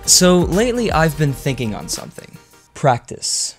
So lately I've been thinking on something. Practice.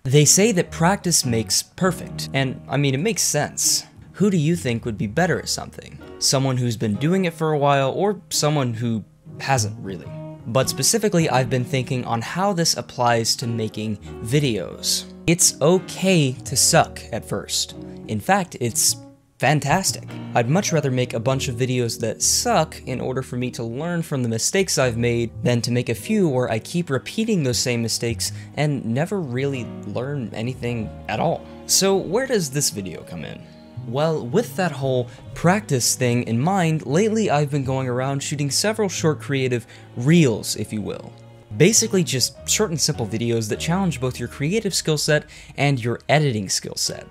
They say that practice makes perfect, and I mean it makes sense. Who do you think would be better at something? Someone who's been doing it for a while, or someone who hasn't really? But specifically I've been thinking on how this applies to making videos. It's okay to suck at first. In fact, it's fantastic. I'd much rather make a bunch of videos that suck in order for me to learn from the mistakes I've made than to make a few where I keep repeating those same mistakes and never really learn anything at all. So where does this video come in? Well, with that whole practice thing in mind, lately I've been going around shooting several short creative reels, if you will. Basically just short and simple videos that challenge both your creative skill set and your editing skill set.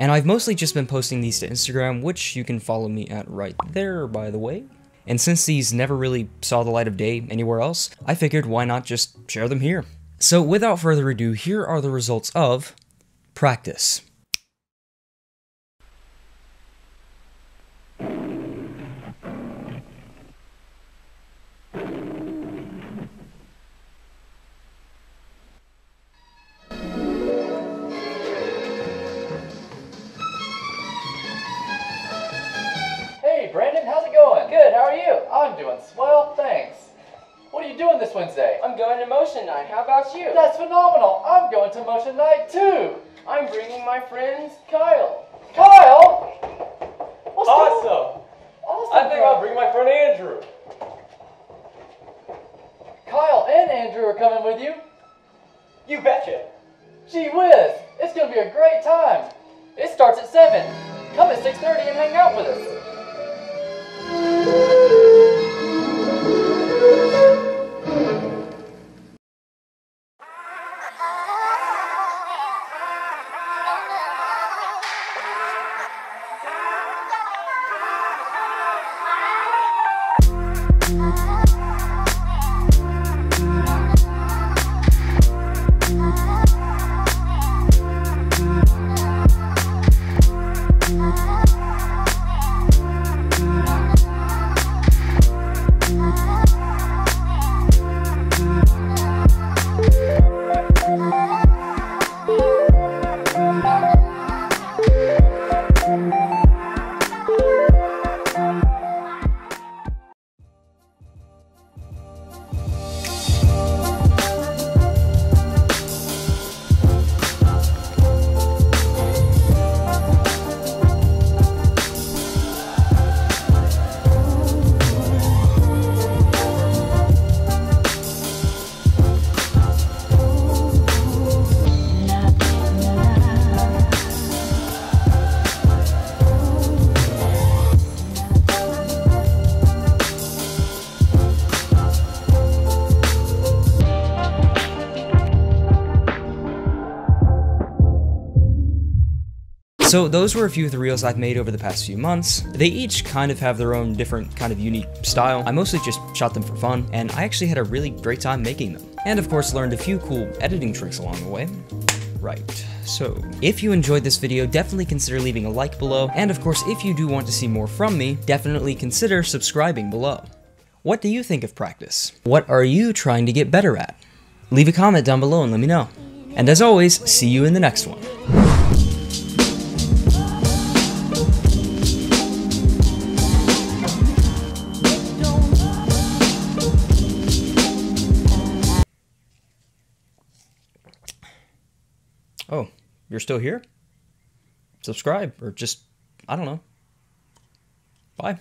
And I've mostly just been posting these to Instagram, which you can follow me at right there, by the way. And since these never really saw the light of day anywhere else, I figured why not just share them here. So without further ado, here are the results of practice. Good, how are you? I'm doing swell, thanks. What are you doing this Wednesday? I'm going to motion night, how about you? That's phenomenal! I'm going to motion night too! I'm bringing my friends Kyle. Kyle? Awesome! I think I'll bring my friend Andrew. Kyle and Andrew are coming with you? You betcha! Gee whiz! It's gonna be a great time! It starts at 7. Come at 6:30 and hang out with us. So those were a few of the reels I've made over the past few months. They each kind of have their own different kind of unique style. I mostly just shot them for fun, and I actually had a really great time making them. And of course learned a few cool editing tricks along the way. Right, so if you enjoyed this video, definitely consider leaving a like below, and of course if you do want to see more from me, definitely consider subscribing below. What do you think of practice? What are you trying to get better at? Leave a comment down below and let me know. And as always, see you in the next one. Oh, you're still here? Subscribe, or just, I don't know. Bye.